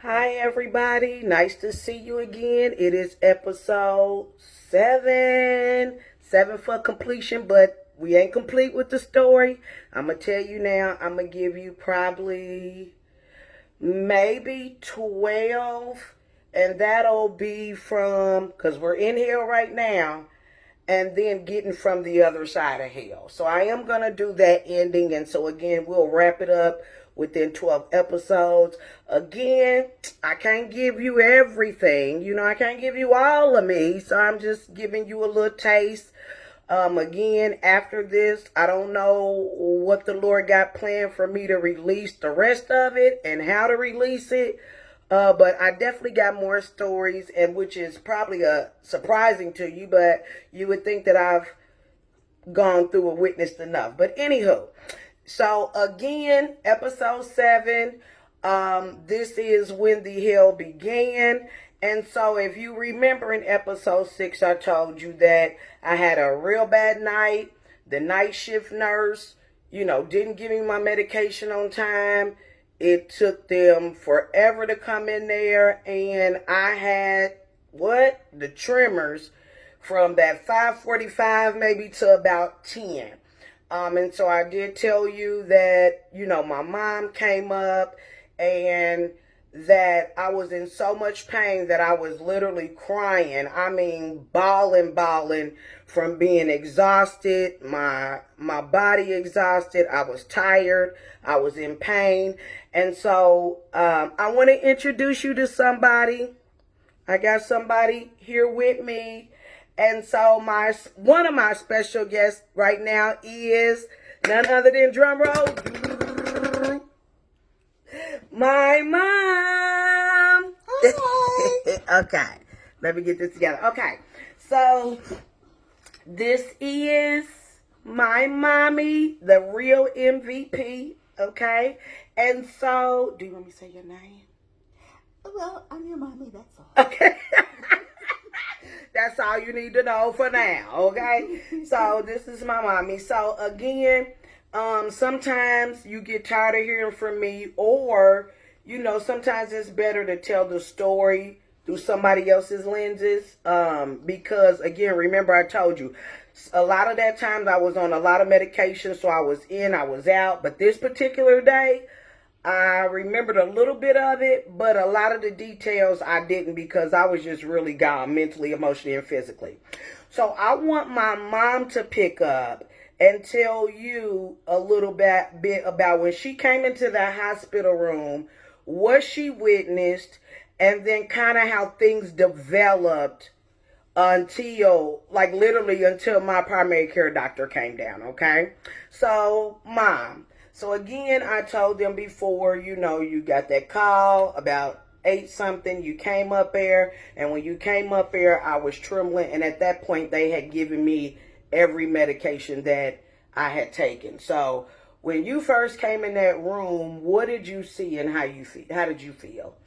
Hi, everybody. Nice to see you again. It is episode 7. 7 for completion, but we ain't complete with the story. I'm going to tell you now, I'm going to give you probably maybe 12. And that'll be from, because we're in hell right now, and then getting from the other side of hell. So I am going to do that ending. And so again, we'll wrap it up within 12 episodes. Again, I can't give you everything. I can't give you all of me. So I'm just giving you a little taste. Again, after this, I don't know what the Lord got planned for me to release the rest of it and how to release it. But I definitely got more stories, and which is probably surprising to you, but you would think that I've gone through or witnessed enough. But anywho, so again, episode 7, this is when the hell began. And so if you remember in episode 6, I told you that I had a real bad night. The night shift nurse, didn't give me my medication on time. It took them forever to come in there, and I had the tremors from that 5:45 maybe to about 10. And so I did tell you that, my mom came up and that I was in so much pain that I was literally crying. I mean, bawling from being exhausted, my body exhausted. I was tired. I was in pain. And so I want to introduce you to somebody. I got somebody here with me. And so one of my special guests right now is none other than, drum roll, my mom. Hi. Okay, let me get this together. Okay, so this is my mommy, the real MVP. Okay, and so do you want me to say your name? Well, I'm your mommy, that's all. Okay. That's all you need to know for now, okay? So this is my mommy. So again, sometimes you get tired of hearing from me, or sometimes it's better to tell the story through somebody else's lenses. Because again, remember I told you, a lot of that times I was on a lot of medication, so I was in, I was out. But this particular day, I remembered a little bit of it, but a lot of the details I didn't, because I was just really gone mentally, emotionally, and physically. So I want my mom to pick up and tell you a little bit about when she came into the hospital room, what she witnessed, and then kind of how things developed until, like literally until my primary care doctor came down, okay? So, Mom. So again, I told them before, you got that call about 8 something. You came up there, and when you came up there, I was trembling. And at that point, they had given me every medication that I had taken. So when you first came in that room, what did you see and how did you feel?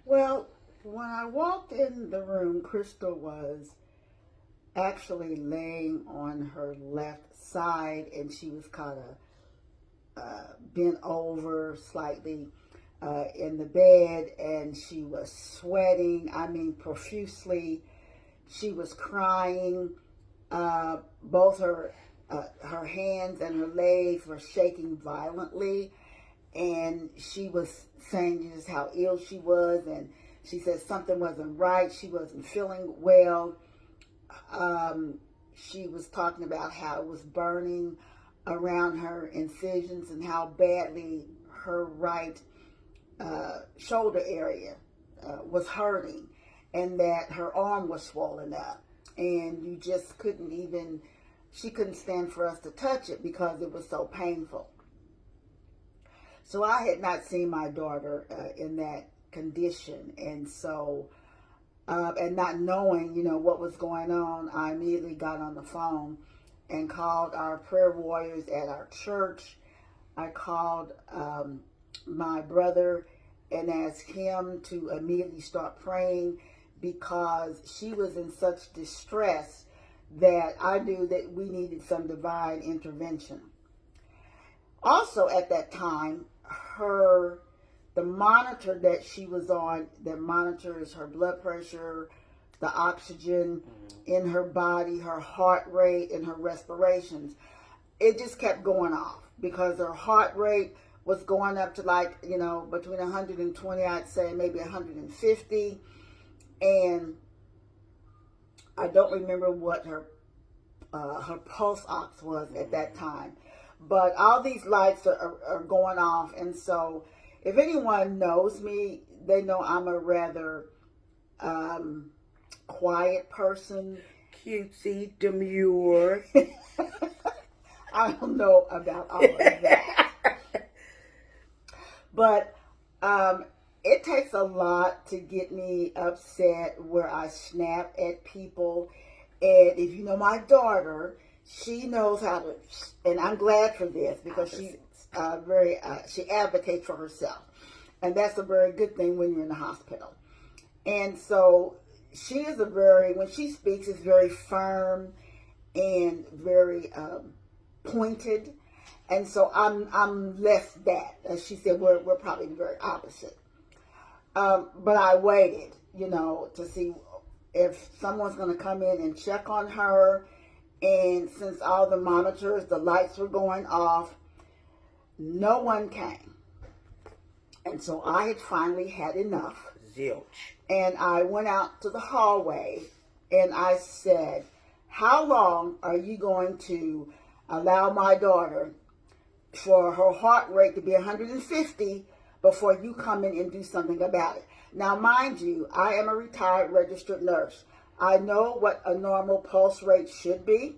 Well, when I walked in the room, Crystal was actually laying on her left side, and she was kind of bent over slightly in the bed, and she was sweating, I mean profusely. She was crying. Both her hands and her legs were shaking violently, and she was saying just how ill she was, and she said something wasn't right. She wasn't feeling well. She was talking about how it was burning around her incisions and how badly her right shoulder area was hurting, and that her arm was swollen up, and you just she couldn't stand for us to touch it because it was so painful. So I had not seen my daughter in that condition, and so and not knowing what was going on, I immediately got on the phone and called our prayer warriors at our church. I called my brother and asked him to immediately start praying, because she was in such distress that I knew that we needed some divine intervention. Also at that time, her the monitor that she was on that monitors her blood pressure, the oxygen in her body, her heart rate, and her respirations, it just kept going off because her heart rate was going up to like, between 120, I'd say maybe 150. And I don't remember what her pulse ox was at that time. But all these lights are going off. And so if anyone knows me, they know I'm a rather quiet person. Cutesy, demure. I don't know about all of that. But it takes a lot to get me upset where I snap at people. And if you know my daughter, she knows how to, and I'm glad for this because she advocates for herself. And that's a very good thing when you're in the hospital. And so she is when she speaks, is very firm and very pointed. And so I'm less that. As she said, we're probably the very opposite. But I waited, to see if someone's going to come in and check on her. And since all the monitors, the lights were going off, no one came. And so I had finally had enough. Zilch. And I went out to the hallway and I said, how long are you going to allow my daughter for her heart rate to be 150 before you come in and do something about it? Now, mind you, I am a retired registered nurse. I know what a normal pulse rate should be.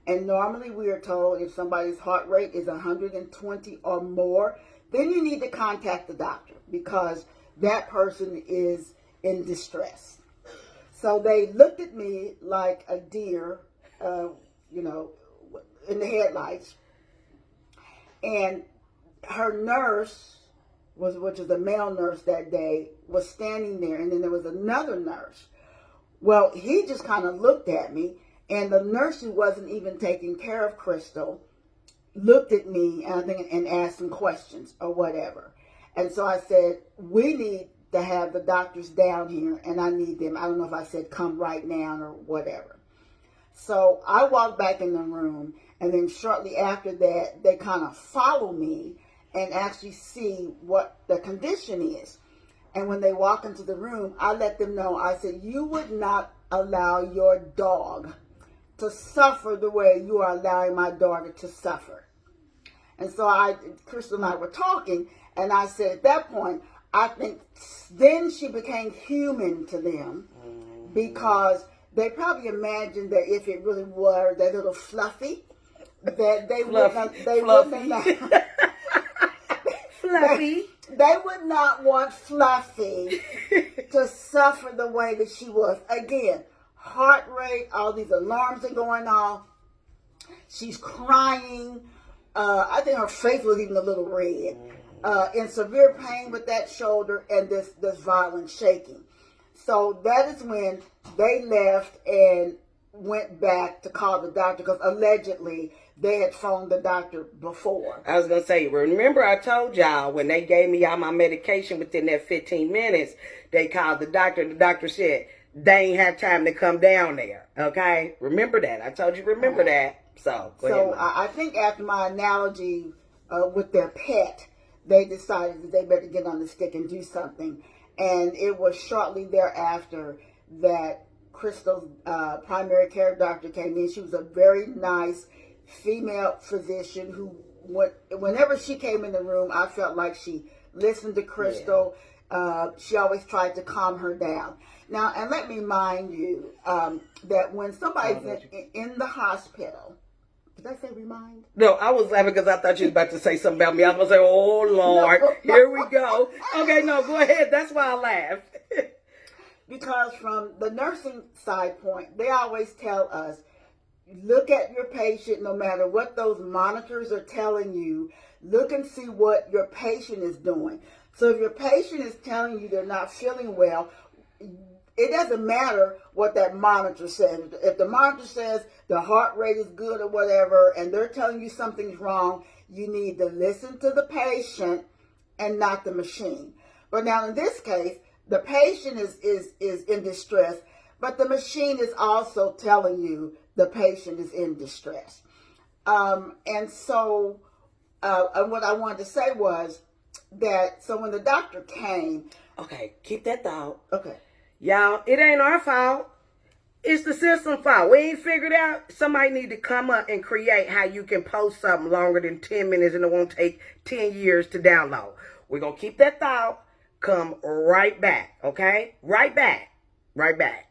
And normally we are told if somebody's heart rate is 120 or more, then you need to contact the doctor because that person is in distress. So they looked at me like a deer, in the headlights. And her nurse, which was a male nurse that day, was standing there. And then there was another nurse. Well, he just kind of looked at me. And the nurse who wasn't even taking care of Crystal looked at me and asked some questions or whatever. And so I said, we need to have the doctors down here and I need them. I don't know if I said come right now or whatever. So I walked back in the room and then shortly after that, they kind of follow me and actually see what the condition is. And when they walk into the room, I let them know, I said, you would not allow your dog to suffer the way you are allowing my daughter to suffer. And so Crystal and I were talking, and I said at that point, I think then she became human to them because they probably imagined that if it really were that little Fluffy, that they wouldn't not Fluffy. They would not want Fluffy to suffer the way that she was. Again, heart rate, all these alarms are going off. She's crying. I think her face was even a little red. In severe pain with that shoulder and this violent shaking. So that is when they left and went back to call the doctor because allegedly they had phoned the doctor before. I was going to say, remember I told y'all when they gave me all my medication within that 15 minutes, they called the doctor. The doctor said they ain't have time to come down there. Okay? Remember that. I told you remember that. So, go ahead, I think after my analogy with their pet, they decided that they better get on the stick and do something. And it was shortly thereafter that Crystal's primary care doctor came in. She was a very nice female physician who, whenever she came in the room, I felt like she listened to Crystal. Yeah. She always tried to calm her down. Now, and let me remind you that when somebody's in the hospital, did I say remind? No, I was laughing because I thought you was about to say something about me. I was going to say, oh, Lord, here we go. Okay, no, go ahead. That's why I laughed. Because from the nursing side point, they always tell us, look at your patient no matter what those monitors are telling you. Look and see what your patient is doing. So if your patient is telling you they're not feeling well, it doesn't matter what that monitor says. If the monitor says the heart rate is good or whatever, and they're telling you something's wrong, you need to listen to the patient and not the machine. But now in this case, the patient is in distress, but the machine is also telling you the patient is in distress. And so what I wanted to say was that, so when the doctor came. Okay, keep that thought. Okay. Y'all, it ain't our fault. It's the system fault. We ain't figured out. Somebody need to come up and create how you can post something longer than 10 minutes and it won't take 10 years to download. We're going to keep that thought. Come right back, okay? Right back. Right back.